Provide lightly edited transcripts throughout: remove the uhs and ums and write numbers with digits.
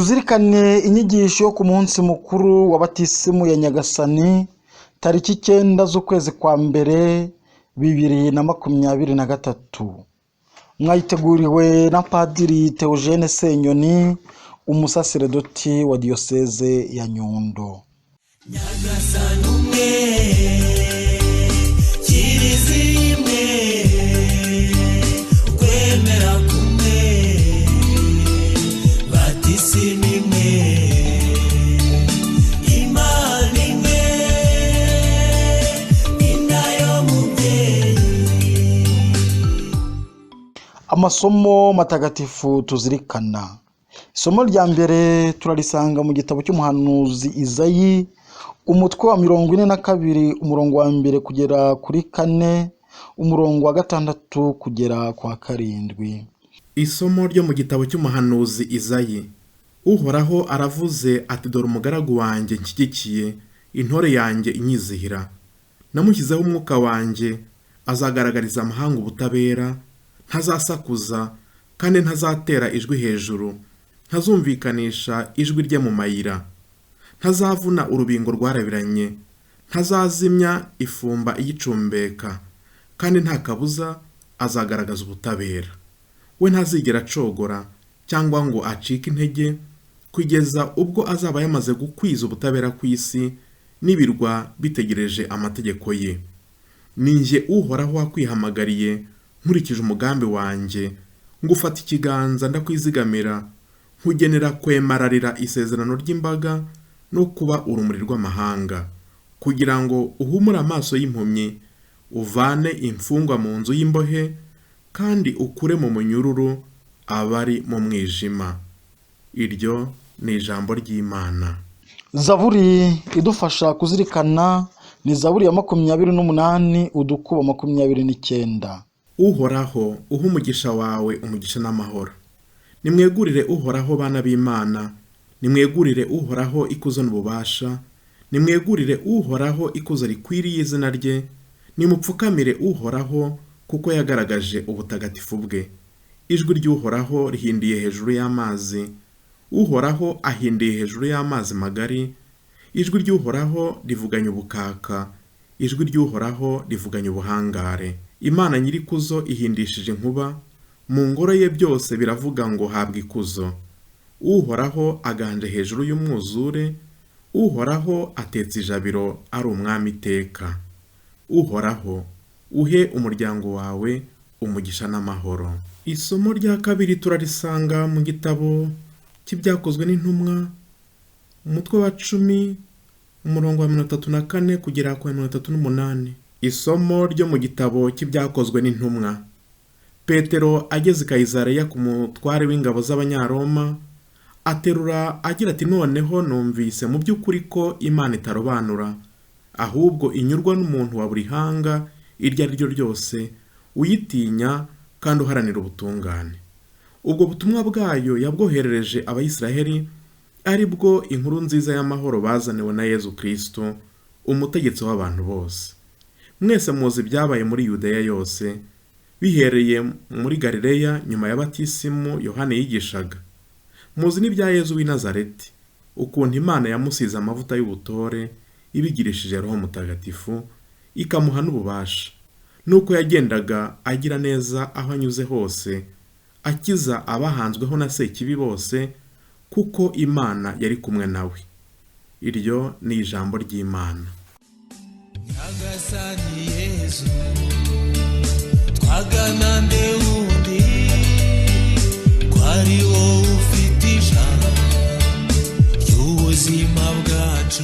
Tuzirikane inyigisho yo ku munsi mukuru wa Batisimu ya Nyagasani tariki 9 z'ukwezi kwa mbere 2023. Mwayiteguriwe na Padiri Théogène SENYONI, umusaseredoti wa Diyoseze ya Nyundo. Nyagasani umwe, kirizimwe, ukwemera kumwe, Batisimu imwe, Imana imwe, inayo mubyeyi. Amasomo matagatifu tuzirikana. Isomo rya mbere turarisanga mu gitabo cy'umuhanuzi Izayi, umutwe wa 42 umurongo wa mbere kugera kuri 4, umurongo wa 6 kugera kwa 7. Isomo ryo mu gitabo cy'umuhanuzi Izayi. Uhoraho aravuze ati, dore umugaragu wanjye nshyigikiye, intore yanjye inyizihira. Namushyizeho umwuka wanjye, azagaragariza amahanga ubutabera, ntazasakuza kandi ntazatera ijwi hejuru, ntazumvikanisha ijwi rye mu mayira, ntazavuna urubingo rwarabiranye, ntazazimya ifumba iyicumbeka, kandi nta kabuza azagaragaza ubutabera. We ntazigera acogora cyangwa ngo acike intege, kugeza ubwo azaba yamaze gukwiza ubutabera ku isi n'ibirwa bitegereje amategeko ye. Ninjye Uhoraho wakwihamagariye, nkurikije umugambi wanjye, ngufata ikiganza ndakwizigamira, nkugenera kwemararira isezerano ry'imbaga no kuba urumuri rw'amahanga, kugira ngo uhumure amaso y'impumyi, uvane imfungwa mu nzu y'imbohe, kandi ukure mu munyururu abari mu mwijima. Iryo ni ijambo ry'Imana. Zaburi idufasha kuzirikana ni Zaburi ya 28 udukubo 29. Uhoraho, uha umugisha wawe umugisha n'amahoro. Nimwegurire Uhoraho bana b'Imana, nimwegurire Uhoraho ikuzo n'ububasha, nimwegurire Uhoraho ikuzo rikwiriye izina rye, nimupfukamire Uhoraho kuko yagaragaje ubutagatifu bwe. Ijwi ry'Uhoraho rihindiye hejuru y'amazi, Uhoraho ahindiye hejuru y'amazi magari. Ijwi ry'Uhoraho rivuganye ubukaka, ijwi ry'Uhoraho rivuganye ubuhangare. Imana nyirikuzo ihindishije inkuba, mu ngoro ye byose biravuga ngo habwa ikuzo. Uhoraho aganje hejuru y'umwuzure, Uhoraho atetse ijabiro ari umwami iteka. Uhoraho, uhe umuryango wawe umugisha n'amahoro. Isomo rya kabiri turarisanga mu gitabo cy'ibyakozwe n'intumwa, umutwe wa 10 umurongo wa 34 kugera ku 38. Isomo ryo mu gitabo cy'ibyakozwe n'intumwa. Petero ageze Kayizariya ku mutware w'ingabo z'Abanyaroma, aterura agira ati, noneho numvise mu by'ukuri ko Imana itarobanura, ahubwo inyurwa n'umuntu wa buri hanga iryo ari ryo ryose, uyitinya kandi uharanira ubutungane. Ubwo butumwa bwayo yabwoherereje Abayisiraheli, ari bwo inkuru nziza y'amahoro bazaniwe na Yezu Kristu, umutegetsi w'abantu bose. Mwese muzi byabaye muri Yudeya yose, bihereye muri Galileya nyuma ya Batisimu Yohane yigishaga. Muzi n'ibya Yezu w'i Nazareti, ukuntu Imana yamusize amavuta y'ubutore ibigirishije Roho Mutagatifu, ikamuha n'ububasha, nuko yagendaga agira neza aho anyuze hose, akiza abahanzweho na sekibi bose, kuko Imana yari kumwe nawe. Iryo ni ijambo ry'Imana. Nyagasani Yezu, twagana nde wundi, kwari wowe ufite ijambo ry'ubuzima bwacu.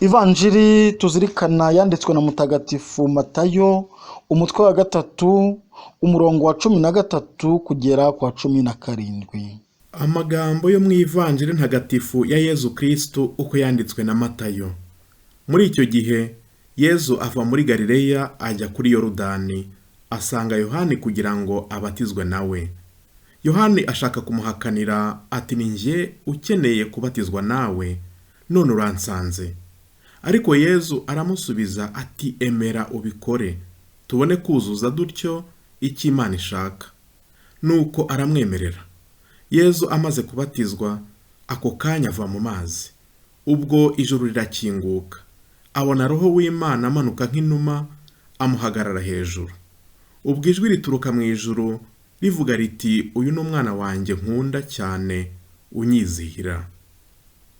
Ivanjiri tuzirikana yanditswe na Mutagatifu Matayo, umutwe wa 3 umurongo wa 13 kugera kwa 17. Amagambo yo mu Ivanjiri ntagatifu ya Yezu Kristu uko yanditswe na Matayo. Muri icyo gihe Yezu ava muri Galileya ajya kuri Yorodani, asanga Yohani kugira ngo abatizwe nawe. Yohani ashaka kumuhakanira ati, ni njye ukeneye kubatizwa nawe, none uransanze. Ariko Yezu aramusubiza ati, emera ubikore, tubone kuzuza dutyo icyo Imana ishaka. nuko aramwemerera. Yezu amaze kubatizwa, ako kanya ava mu mazi. Ubwo ijuru rirakinguka, abona Roho w'Imana amanuka nk'inuma, amuhagarara hejuru. Ubwo ijwi rituruka mu ijuru rivuga riti, uyu ni umwana wanjye nkunda cyane, unyizihira.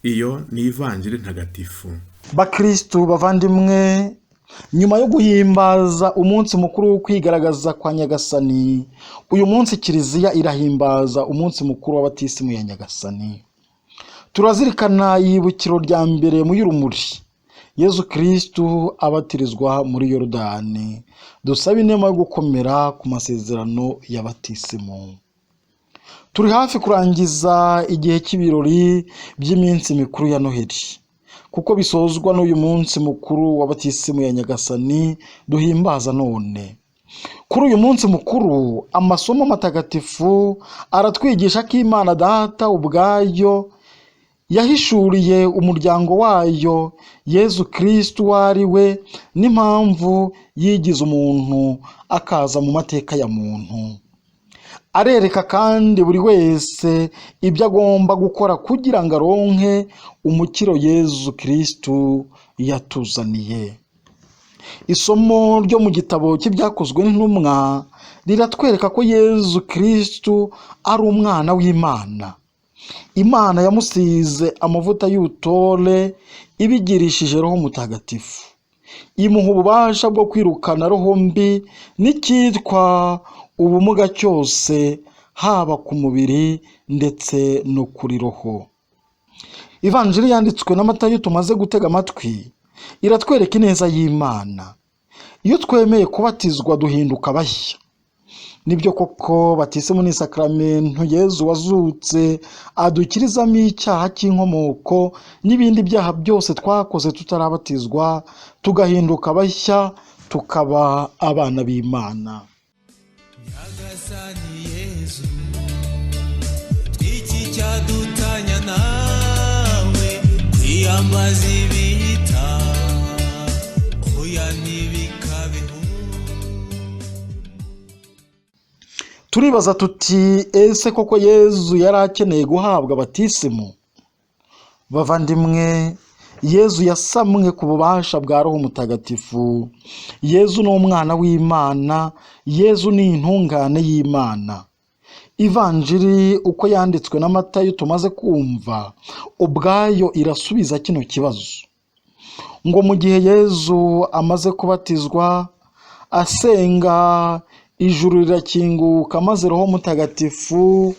Iyo ni ivanjiri ntagatifu. Bakristu bavandimwe, nyuma yo guhimbaza umunsi mukuru wo kwigaragaza kwa Nyagasani, uyu munsi Kiliziya irahimbaza umunsi mukuru wa Batisimu ya Nyagasani. Turazirikana yibukiro rya mbere mu y'urumuri, Yezu Kristu abatirizwa muri Yorodani. Dusaba inema yo gukomera ku masezerano ya Batisimu. Turi hafi kurangiza igihe cy'ibirori by'iminsi mikuru ya Noheli, kuko bisozwa n'uyu munsi mukuru wa Batisimu ya Nyagasani duhimbaza none. Kuri uyu munsi mukuru, amasomo matagatifu aratwigisha ko Imana Data ubwayo yahishuriye umuryango wayo Yezu Kristu ari we n'impamvu yigize umuntu akaza mu mateka ya muntu. Arereka kandi buri wese ibyo agomba gukora kugira ngo aronke umukiro Yezu Kristu yatuzaniye. Isomo ryo mu gitabo cy'ibyakozwe n'intumwa riratwereka ko Yezu Kristu ari umwana w'Imana. Imana yamusize amavuta y'ubutore ibigirishije Roho Mutagatifu, imuha ububasha bwo kwirukana roho mbi n'icyitwa ubumuga cyose, haba ku mubiri ndetse no kuri roho. Ivanjiri yanditswe na Matayo tumaze gutega amatwi iratwereka ineza y'Imana. Iyo twemeye kubatizwa duhinduka bashya. Nibyo koko Batisimu ni sakramento Yezu wazutse adukirizamo icyaha cy'inkomoko n'ibindi byaha byose twakoze tutarabatizwa, tugahinduka bashya, tukaba abana b'Imana. Nyagasani Yezu, twiki cyadutanya nawe, kwiyambaza ibita, oya ntibikabeho. Turibaza tuti, ese koko Yezu yari akeneye guhabwa Batisimu? Bavandimwe, Yezu yasamwe ku bubasha bwa Roho Mutagatifu. Yezu ni umwana w'Imana, Yezu ni intungane y'Imana. Ivanjiri uko yanditswe na Matayo tumaze kumva, ubwayo irasubiza kino kibazo. Ngo mu gihe Yezu amaze kubatizwa, asenga, ijuru rirakinguka maze Roho Mutagatifu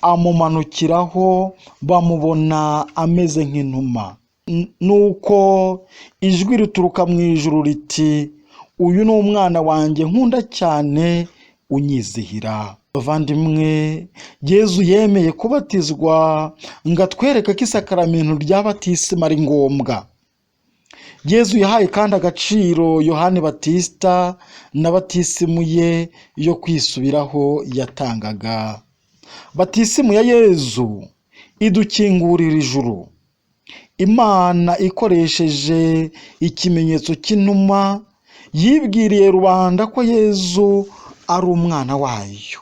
amumanukiraho, bamubona ameze nk'inuma. Nuko ijwi rituruka mu ijuru riti, uyu ni umwana wanjye nkunda cyane, unyizihira. Bavandimwe, Yezu yemeye kubatizwa ngo atwereke ko isakramento rya Batisimu ari ngombwa. Yezu yahaye kandi agaciro Yohani Batista na Batisimu ye yo kwisubiraho yatangaga. Batisimu ya Yezu idukingurira ijuru. Imana ikoresheje ikimenyetso cy'inuma yibwiriye rubanda ko Yezu ari umwana wayo.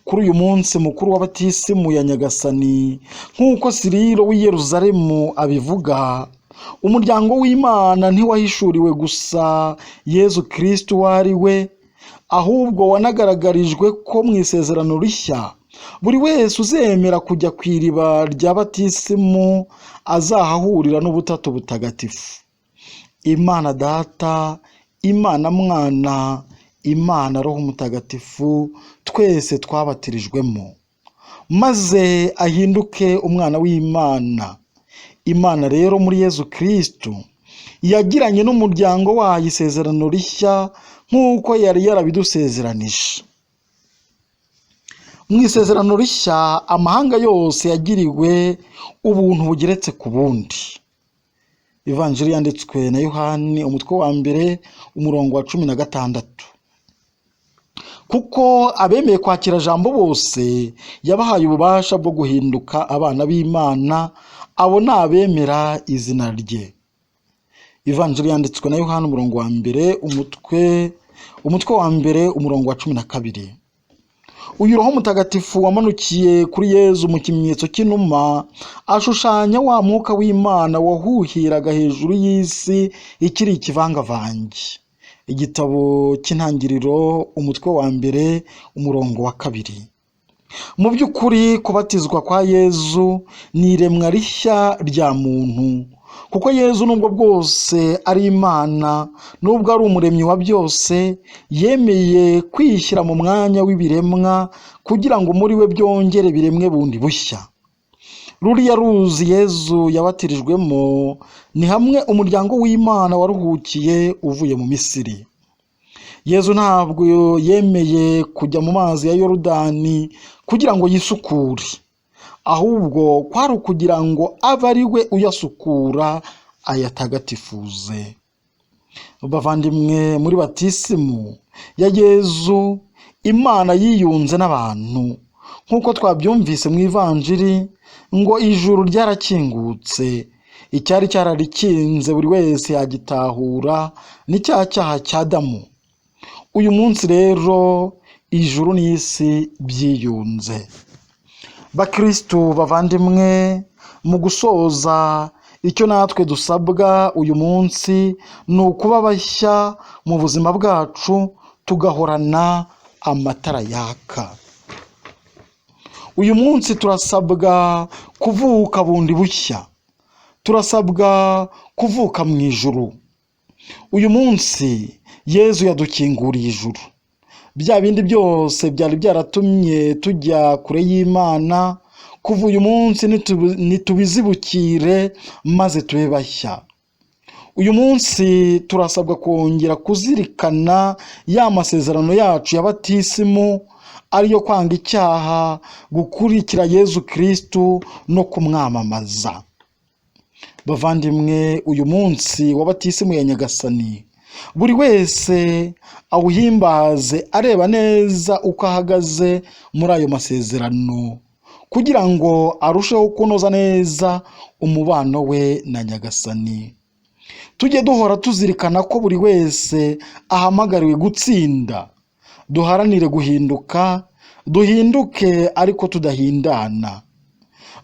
Kuri uyu munsi mukuru wa Batisimu ya Nyagasani, nk'uko Siriro w'i Yerusalemu abivuga, umuryango w'Imana ntiwahishuriwe gusa Yezu Kristu ari we, ahubwo wanagaragarijwe ko mu isezerano rishya buri wese uzemera kujya ku iriba rya Batisimu azahahurira n'ubutatu butagatifu. Imana Data, Imana Mwana, Imana Roho Mutagatifu, twese twabatirijwemo, maze ahinduke umwana w'Imana. Imana rero muri Yezu Kristu yagiranye n'umuryango wayo isezerano rishya nk'uko yari yarabidusezeranije. Mu isezerano rishya amahanga yose yagiriwe ubuntu bugeretse ku bundi. Ivanjiri yanditswe na Yohani umutwe wa mbere umurongo wa 16. Kuko abemeye kwakira jambo bose yabahaye ububasha bwo guhinduka abana b'Imana, abo ni abemera izina rye. Ivanjiri yanditswe na Yohani umurongo wa mbere umutwe wa mbere umurongo wa 12. uyu roho mutagatifu wamanukiye kuri Yezu mu kimenyetso cy'inuma ashushanya wa mwuka w'Imana wahuhiraga hejuru y'isi ikiri ikivangavange. Igitabo cy'Intangiriro umutwe wa 1 umurongo wa 2. Mu by'ukuri kubatizwa kwa Yezu ni iremwa rishya rya muntu, kuko Yezu nubwo bwose ari Imana, nubwo ari umuremyi wa byose, yemeye kwishyira mu mwanya w'ibiremwa kugira ngo muri we byongere biremwe bundi bushya. Ruriya ruzi Yezu yabatirijwemo ni hamwe umuryango w'Imana waruhukiye uvuye mu Misiri. Yezu ntabwo yemeye kujya mu mazi ya Yorodani kugira ngo yisukure, ahubwo kwari ukugira ngo abe ari we uyasukura ayatagatifuze. Bavandimwe, muri Batisimu ya Yezu, Imana yiyunze n'abantu, nk'uko twabyumvise mu Ivanjiri ngo ijuru ryarakingutse, icyari cyararikinze buri wese yagitahura, ni cya cyaha cya Adamu. Uyu munsi rero ijuru n'isi byiyunze. Bakristu bavandimwe, mu gusoza, icyo natwe dusabwa uyu munsi ni ukuba bashya mu buzima bwacu, tugahorana amatara yaka. Uyu munsi turasabwa kuvuka bundi bushya, turasabwa kuvuka mu ijuru. Uyu munsi Yezu yadukinguriye ijuru. Bya bindi byose byari byaratumye tujya kure y'Imana, kuva uyu munsi nitubizibukire maze tube bashya. Uyu munsi turasabwa kongera kuzirikana ya masezerano yacu ya Batisimu, ariyo kwanga icyaha, gukurikira Yezu Kristu no kumwamamaza. Bavandimwe, uyu munsi wa Batisimu ya Nyagasani, buri wese awuhimbaze areba neza uko ahagaze muri ayo masezerano, kugira ngo arusheho kunoza neza umubano we na Nyagasani. Tujye duhora tuzirikana ko buri wese ahamagariwe gutsinda. Duharanire guhinduka, duhinduke ariko tudahindana.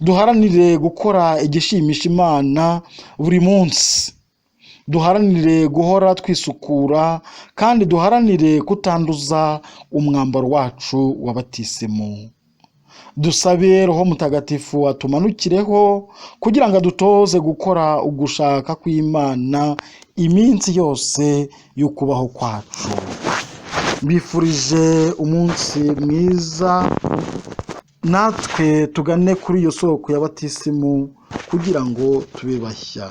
Duharanire gukora igishimisha Imana buri munsi. Duharanire guhora twisukura, kandi duharanire kutanduza umwambaro wacu wa Batisimu. Dusabe Roho Mutagatifu atumanukireho kugira ngo adutoze gukora ugushaka kw'Imana iminsi yose y'ukubaho kwacu. Mbifurije umunsi mwiza, natwe tugane kuri iyo soko ya Batisimu kugira ngo tube bashya.